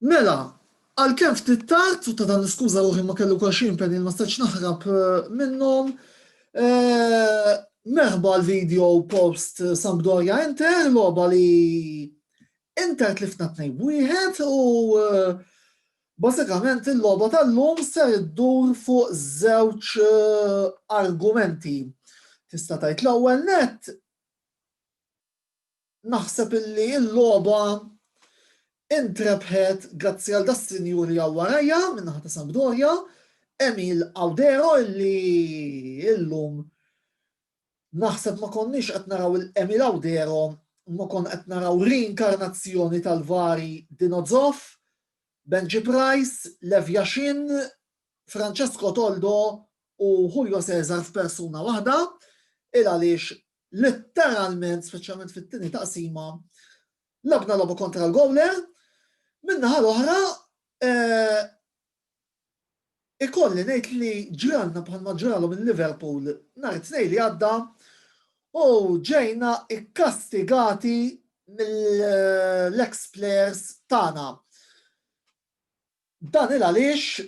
Mela, għal-kem ftit tard, u ta' dan l-skuża ruħi ma kellu kol xi impenni ma stax naħrab minnhom, merħba l-video post Sampdoria Inter, logħba li Inter tlifna 2-1 u basikament il-logħba tal-lum ser iddur fuq żewġ argumenti. Tista' tgħid l-ewwel nett naħseb illi l-logħba intrebħet grazzi għal das-sinjur li għawarajja minnaħa ta' Sampdoria, Emil Audero illi illum naħseb ma konniex qed naraw il-Emil Audero, ma kon qed naraw reinkarnazzjoni tal-vari Dinozov, Benji Price, Lev Yashin, Francesco Toldo u Julio Cesar f'persuna waħda, il għaliex letteralment, speċjalment fit-tieni taqsima, labna lobu kontra l-Gowler, minnaħa l-oħra, ikolli ngħid li ġranna bħalma ġralu minn Liverpool nhar it-tnejn li għadda u ġejna ikkastigati mill-ex players tagħna. Dan għaliex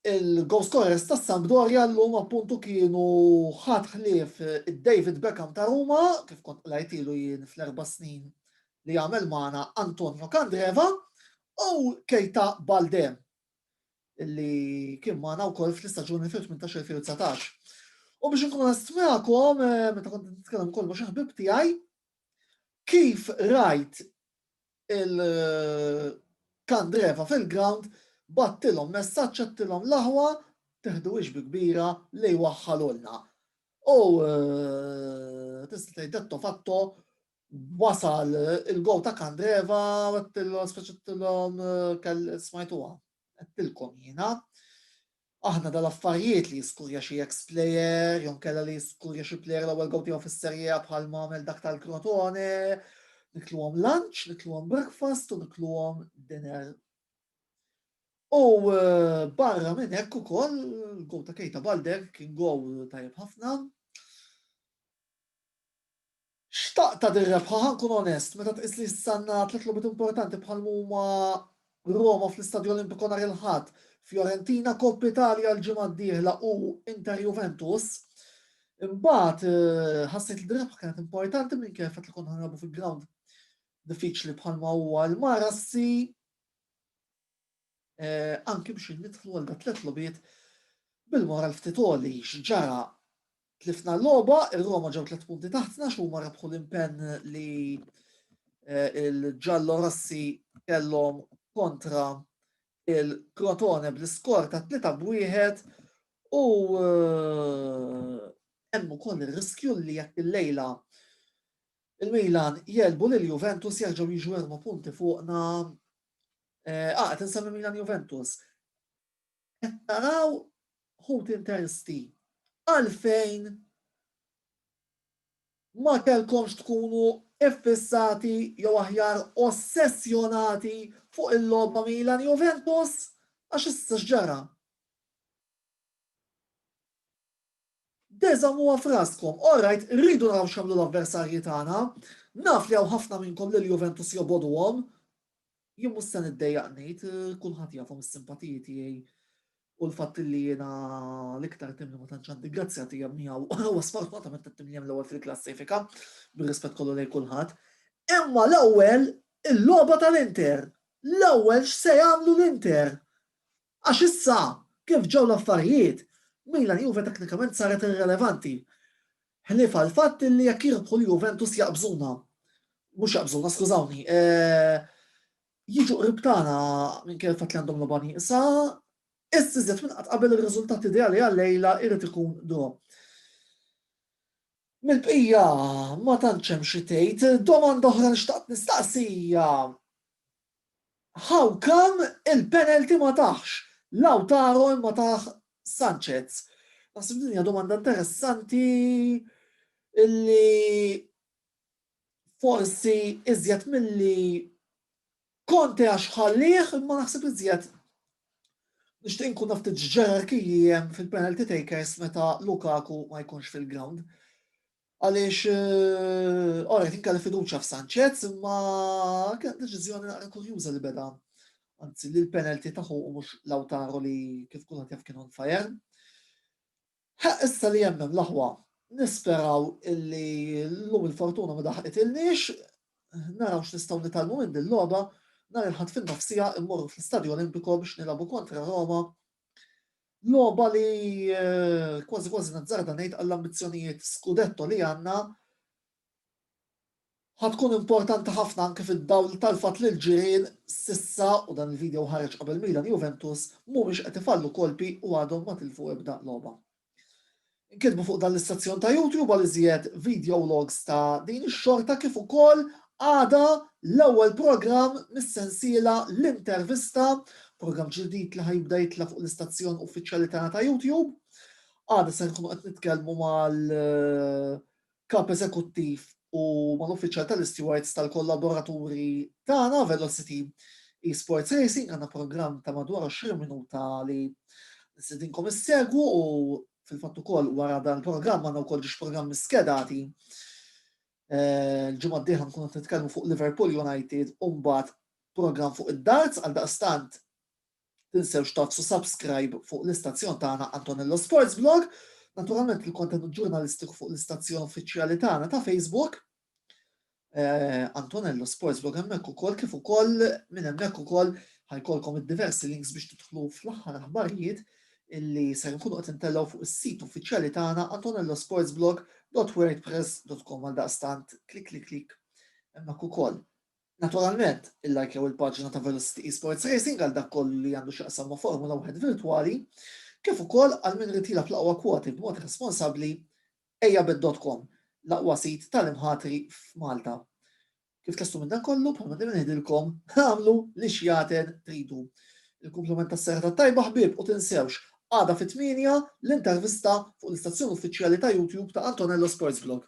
il-goal scorers ta' Sampdoria llum appuntu kienu ħadd ħlief id-David Beckham ta' Ruma, kif kont lajtilu jien fl-4 snin li għamel magħna Antonio Candreva, u Keita Balde, illi kien magħna wkoll fl-istaġuni fil-18-19. U biex nkun onest magħkom, meta kont nitkellem ukoll ma' xi ħbieb tiegħi, kif rajt il-Candreva fil-ground battilhom messaġġ għattilhom l-aħwa teħdu wixbi kbira li waħħalulna. U tista' tgħid detto fatto wasal il-gow ta' Candreva, għattilhom smajtuha, għattilkom jiena. Aħna dal-affarijiet li jiskurja xi ex-player, jew kella li jiskurja xi player l-ewwel gow tiegħu fis-serje bħal m'għamel dak tal-Crotone, nikluhom lunch, nikluhom breakfast u nikluhom dinner. U barra minn hekk ukoll il-gow ta' Keita Balde kien gow tajjeb ħafna. Xtaqta dir-rebħa ħankun onest, meta tqis li s-sanna 3 logħbiet importanti bħal huma Roma fl-Istadju Olimpiku nhar il-Ħadd, Fiorentina Coppa Italia l-ġimgħa d-dieħla u Inter Juventus, imbagħad ħassejt li d-rebħa kienet importanti minn kif qed ikun ħanrabu fil-ground diffiċli bħalma huwa l-Marassi, anke biex nidħlu għal dak 3 logħbiet bil-moral ftit għoli x'ġara. Tlifna l-logħba, ir-Roma ġew 3 punti taħtna x'huma rebħu l-impenn li il-Giallorossi kellhom kontra il-Crotone bl-iskor ta' 3-1 u hemm ukoll ir-riskju li jekk illejla il-Milan jelbu lil Juventus jerġgħu jiġu 4 punti fuqna. Qed insemmi Milan Juventus. Qed naraw ħut interesti. Għalfejn ma kellkomx tkunu iffissati jew aħjar ossessjonati fuq il-logħba Milan Juventus għax issa x'ġara. Deżamuha fraskom, orajt, rridu naraw x'għamlu l-avversarji tagħna, naf li hawn ħafna minnkom lil Juventus jobogħduhom, jien mhux se niddejjaq ngħid, kulħadd jafhom is-simpatiji tiegħi u l-fatt li jiena l-iktar tim li ma tantx għandi grazzja tiegħi miegħu u sfortunatament it-tim l-ewwel fil-klassifika bir-rispett kollu lejn kulħadd. Imma l-ewwel il-logħba tal-Inter. L-ewwel x'se jagħmlu l-Inter. Għax issa kif ġew l-affarijiet, Milan Juve teknikament saret irrelevanti. Ħlief għall-fatt li jekk jirbħu l-Juventus jaqbżuna. Mhux jaqbżuna, skużawni. Jiġu qrib tagħna minn kien fatt li għandhom logħba nieqsa. Issa iżjed minn qatt qabel ir-riżultat ideali għal-lejla irid ikun draw. Mill-bqija ma tantx hemm xi tgħid, domanda oħra nixtaqt nistaqsija. How come il-penalty ma taħx Lautaro imma taħ Sanchez? Naħseb din hija domanda interessanti illi forsi iżjed milli Conte għax ħallih imma naħseb iżjed nixtieq nkun naf ftit ġerarkiji hemm fil-penalty takers meta Lukaku ma jkunx fil-ground. Għaliex orajt inkelli fiduċja f'Sanchez imma kienet deċiżjoni naqra kurjuża li beda anzi li l-penalty taħu u mhux Lautaro li kif kulħadd jaf kien on fire. Issa li jemmem l-aħwa nisperaw illi l-lum il-fortuna ma daħqitilniex, naraw x'nistgħu nitalmu minn din l-logħba, nhar il-ħadd fin-nofsija immorru fl-Istadju Olimpiku biex nilagħbu kontra Roma. Logħba li kważi kważi nazzarda ngħid għall-ambizzjonijiet skudetto li għandna ħatkun importanti ħafna anke fid-dawl tal-fatt li l-ġirien sissa u dan il-video ħareġ qabel Milan Juventus mhumiex qed ifallu kolpi u għadhom ma tilfu ebda logħba. Inkitbu fuq dan l-istazzjon ta' YouTube għal iżjed video logs ta' din ix-xorta kif ukoll għada l-ewwel programm mis-sensiela l-intervista, programm ġdid li ħajbda jitla fuq l-istazzjon uffiċjali tagħna ta' YouTube. Għada se nkunu qed nitkellmu mal-kap eżekuttiv u mal-uffiċjal tal-stewards tal-kollaboraturi tagħna Velocity Esports Racing għandna programm ta' madwar 20 minuta li nistedinkom issegwu u fil-fatt ukoll wara dan il-programm għandna wkoll ġiex programmi skedati. Il-ġimgħa d-dieħla nkunu qed nitkellmu fuq Liverpool United u mbagħad programm fuq id-darts għal daqstant tinsewx tagħmlu subscribe fuq l-istazzjon tagħna Antonello Sports Blog. Naturalment il-kontenut ġurnalistiku fuq l-istazzjon uffiċjali tagħna ta' Facebook. Antonello Sports Blog hemmhekk ukoll kif ukoll minn hemmhekk ukoll ħajkolkom id-diversi links biex tidħlu fl-aħħar aħbarijiet illi se nkunu qed intellgħu fuq is-sit uffiċjali tagħna antonellosportsblog.wordpress.com għal daqstant klik hemmhekk ukoll. Naturalment, il-lajkew il-paġina ta' Velocity Esports Racing għal dak kollu li għandu x'aqsam ma' Formula 1 virtwali, kif ukoll għal min ritila fl-aqwa kwoti b'mod responsabbli ejjabed.com, l-aqwa sit tal-imħatri f'Malta. Kif tlestu minn dan kollu, bħalma dejjem ngħidilkom, għamlu li xjaten tridu. Il-kumpliment tas-serata tajba ħbieb u tinsewx għada fit-8 l-intervista fuq l-istazzjon uffiċjali ta' YouTube ta' Antonello Sports Blog.